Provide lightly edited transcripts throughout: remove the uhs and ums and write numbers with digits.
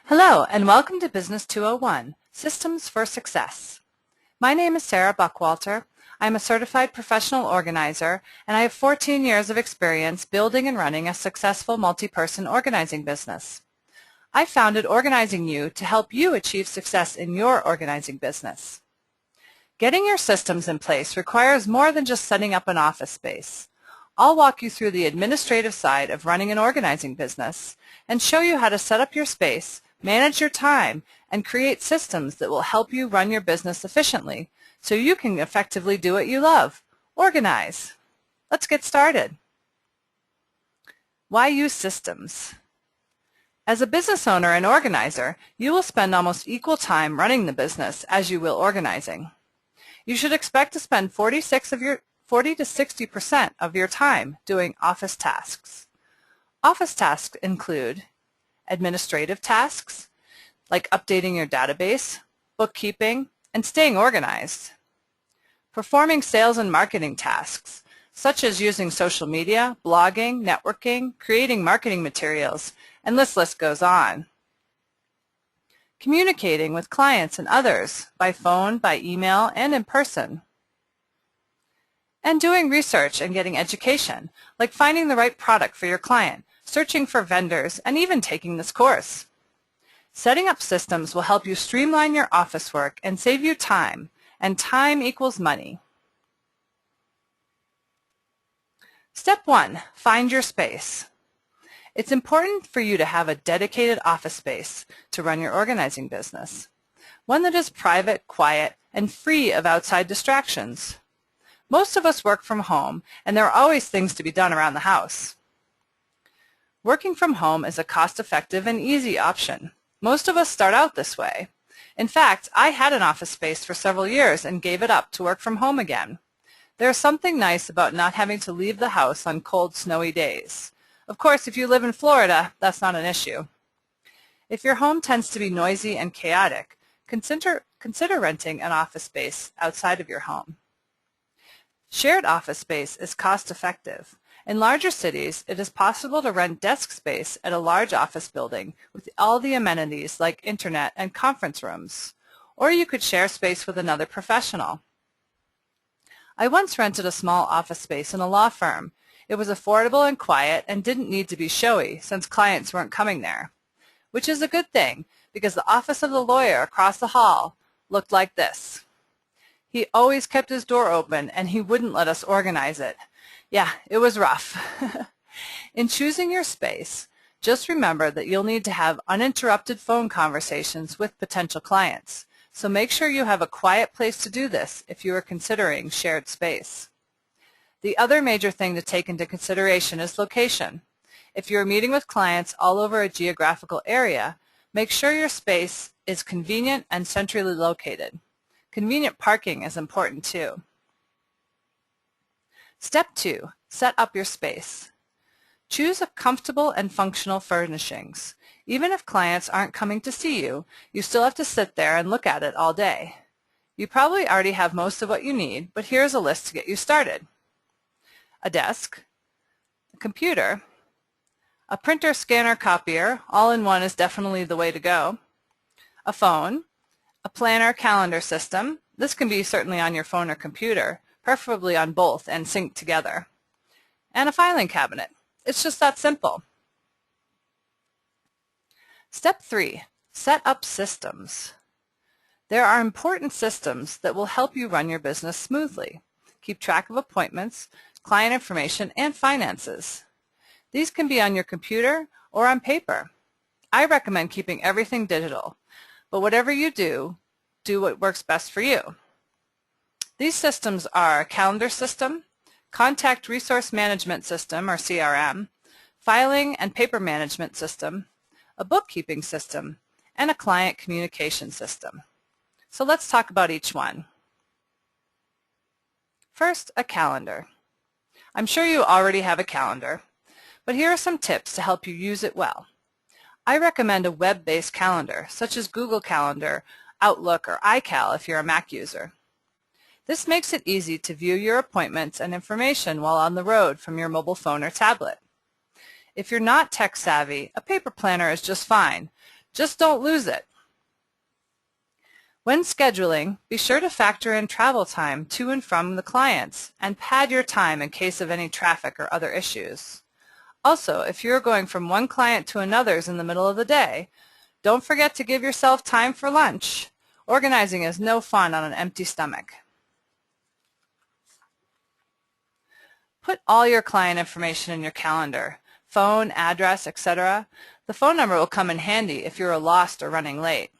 Hello, and welcome to Business 201, Systems for Success. My name is Sarah Buckwalter. I'm a certified professional organizer, and I have 14 years of experience building and running a successful multi-person organizing business. I founded Organizing You to help you achieve success in your organizing business. Getting your systems in place requires more than just setting up an office space. I'll walk you through the administrative side of running an organizing business and show you how to set up your space, manage your time, and create systems that will help you run your business efficiently so you can effectively do what you love, organize. Let's get started. Why use systems? As a business owner and organizer, you will spend almost equal time running the business as you will organizing. You should expect to spend 40 to 60% of your time doing office tasks. Office tasks include administrative tasks, like updating your database, bookkeeping, and staying organized. Performing sales and marketing tasks, such as using social media, blogging, networking, creating marketing materials, and this list goes on. Communicating with clients and others by phone, by email, and in person. And doing research and getting education, like finding the right product for your client, searching for vendors, and even taking this course. Setting up systems will help you streamline your office work and save you time, and time equals money. Step 1, find your space. It's important for you to have a dedicated office space to run your organizing business, one that is private, quiet, and free of outside distractions. Most of us work from home, and there are always things to be done around the house. Working from home is a cost-effective and easy option. Most of us start out this way. In fact, I had an office space for several years and gave it up to work from home again. There is something nice about not having to leave the house on cold, snowy days. Of course, if you live in Florida, that's not an issue. If your home tends to be noisy and chaotic, consider renting an office space outside of your home. Shared office space is cost-effective. In larger cities, it is possible to rent desk space at a large office building with all the amenities like internet and conference rooms, or you could share space with another professional. I once rented a small office space in a law firm. It was affordable and quiet and didn't need to be showy since clients weren't coming there, which is a good thing because the office of the lawyer across the hall looked like this. He always kept his door open and he wouldn't let us organize it. Yeah, it was rough. In choosing your space, just remember that you'll need to have uninterrupted phone conversations with potential clients, so make sure you have a quiet place to do this if you are considering shared space. The other major thing to take into consideration is location. If you're meeting with clients all over a geographical area, make sure your space is convenient and centrally located. Convenient parking is important too. Step 2, set up your space. Choose a comfortable and functional furnishings. Even if clients aren't coming to see you, you still have to sit there and look at it all day. You probably already have most of what you need, but here's a list to get you started. A desk, a computer, a printer, scanner, copier, all in one is definitely the way to go, a phone, a planner, calendar system. This can be certainly on your phone or computer, preferably on both and synced together, and a filing cabinet. It's just that simple. Step 3, set up systems. There are important systems that will help you run your business smoothly. Keep track of appointments, client information, and finances. These can be on your computer or on paper. I recommend keeping everything digital, but whatever you do, do what works best for you. These systems are a calendar system, contact resource management system or CRM, filing and paper management system, a bookkeeping system, and a client communication system. So let's talk about each one. First, a calendar. I'm sure you already have a calendar, but here are some tips to help you use it well. I recommend a web-based calendar, such as Google Calendar, Outlook, or iCal if you're a Mac user. This makes it easy to view your appointments and information while on the road from your mobile phone or tablet. If you're not tech savvy, a paper planner is just fine. Just don't lose it. When scheduling, be sure to factor in travel time to and from the clients and pad your time in case of any traffic or other issues. Also, if you're going from one client to another's in the middle of the day, don't forget to give yourself time for lunch. Organizing is no fun on an empty stomach. Put all your client information in your calendar, phone, address, etc. The phone number will come in handy if you're lost or running late.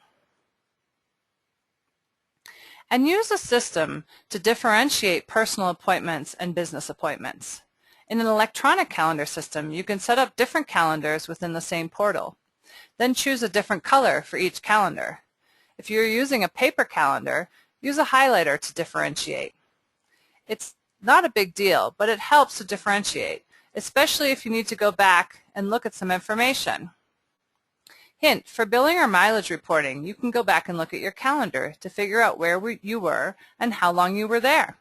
And use a system to differentiate personal appointments and business appointments. In an electronic calendar system, you can set up different calendars within the same portal. Then choose a different color for each calendar. If you're using a paper calendar, use a highlighter to differentiate. It's not a big deal, but it helps to differentiate, especially if you need to go back and look at some information. Hint, for billing or mileage reporting, you can go back and look at your calendar to figure out where you were and how long you were there.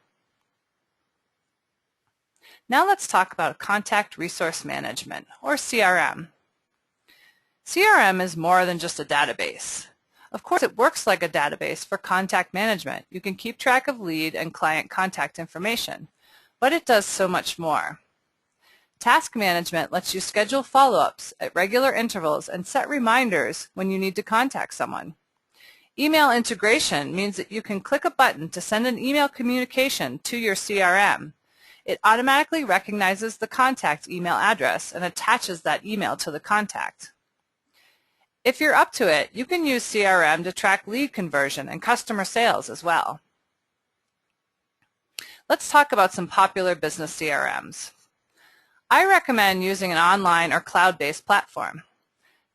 Now let's talk about Contact Resource Management, or CRM. CRM is more than just a database. Of course, it works like a database for contact management. You can keep track of lead and client contact information, but it does so much more. Task management lets you schedule follow-ups at regular intervals and set reminders when you need to contact someone. Email integration means that you can click a button to send an email communication to your CRM. It automatically recognizes the contact email address and attaches that email to the contact. If you're up to it, you can use CRM to track lead conversion and customer sales as well. Let's talk about some popular business CRMs. I recommend using an online or cloud-based platform.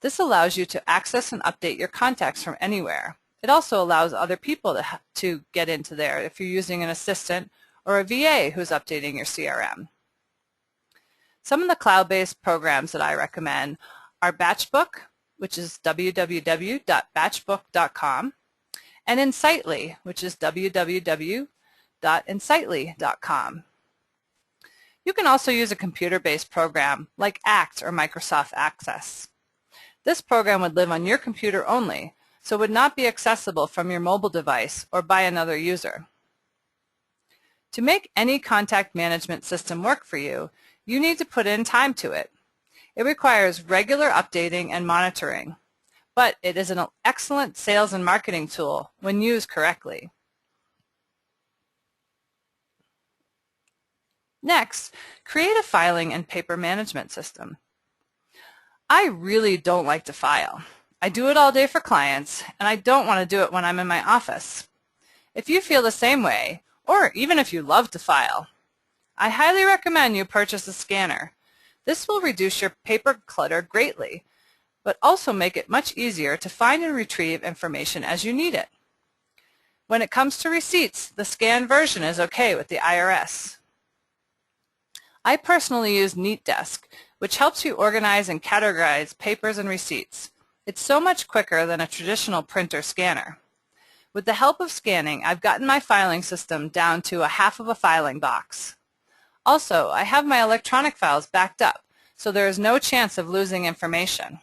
This allows you to access and update your contacts from anywhere. It also allows other people to get into there if you're using an assistant or a VA who's updating your CRM. Some of the cloud-based programs that I recommend are Batchbook, which is www.batchbook.com, and Insightly, which is www.insightly.com. You can also use a computer-based program like ACT or Microsoft Access. This program would live on your computer only, so would not be accessible from your mobile device or by another user. To make any contact management system work for you, you need to put in time to it. It requires regular updating and monitoring, but it is an excellent sales and marketing tool when used correctly. Next, create a filing and paper management system. I really don't like to file. I do it all day for clients, and I don't want to do it when I'm in my office. If you feel the same way, or even if you love to file, I highly recommend you purchase a scanner. This will reduce your paper clutter greatly, but also make it much easier to find and retrieve information as you need it. When it comes to receipts, the scanned version is okay with the IRS. I personally use NeatDesk, which helps you organize and categorize papers and receipts. It's so much quicker than a traditional printer scanner. With the help of scanning, I've gotten my filing system down to a half of a filing box. Also, I have my electronic files backed up, so there is no chance of losing information.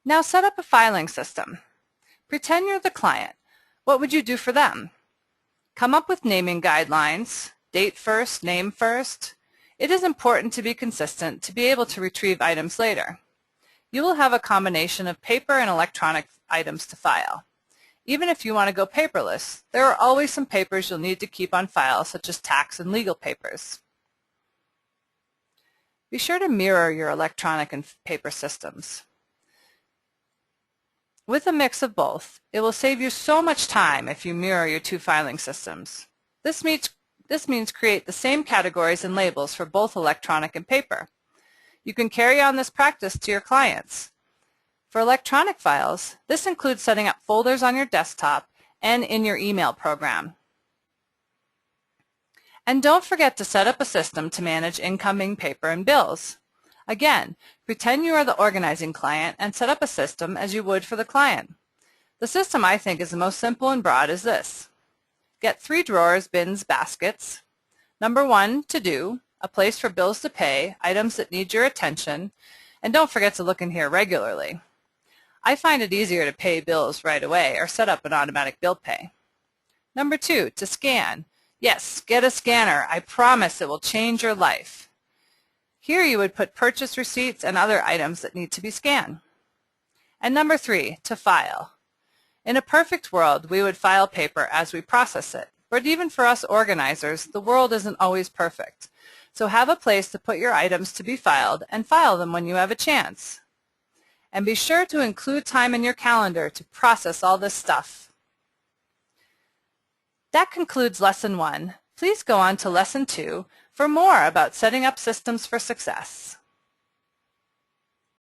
Now set up a filing system. Pretend you're the client. What would you do for them? Come up with naming guidelines. Date first, name first. It is important to be consistent to be able to retrieve items later. You will have a combination of paper and electronic items to file. Even if you want to go paperless, there are always some papers you'll need to keep on file, such as tax and legal papers. Be sure to mirror your electronic and paper systems. With a mix of both, it will save you so much time if you mirror your two filing systems. This means create the same categories and labels for both electronic and paper. You can carry on this practice to your clients. For electronic files, this includes setting up folders on your desktop and in your email program. And don't forget to set up a system to manage incoming paper and bills. Again, pretend you are the organizing client and set up a system as you would for the client. The system I think is the most simple and broad is this. Get 3 drawers, bins, baskets. Number 1, to do, a place for bills to pay, items that need your attention, and don't forget to look in here regularly. I find it easier to pay bills right away or set up an automatic bill pay. Number 2, to scan. Yes, get a scanner. I promise it will change your life. Here you would put purchase receipts and other items that need to be scanned. And number 3, to file. In a perfect world, we would file paper as we process it. But even for us organizers, the world isn't always perfect. So have a place to put your items to be filed and file them when you have a chance. And be sure to include time in your calendar to process all this stuff. That concludes Lesson 1. Please go on to Lesson 2 for more about setting up systems for success.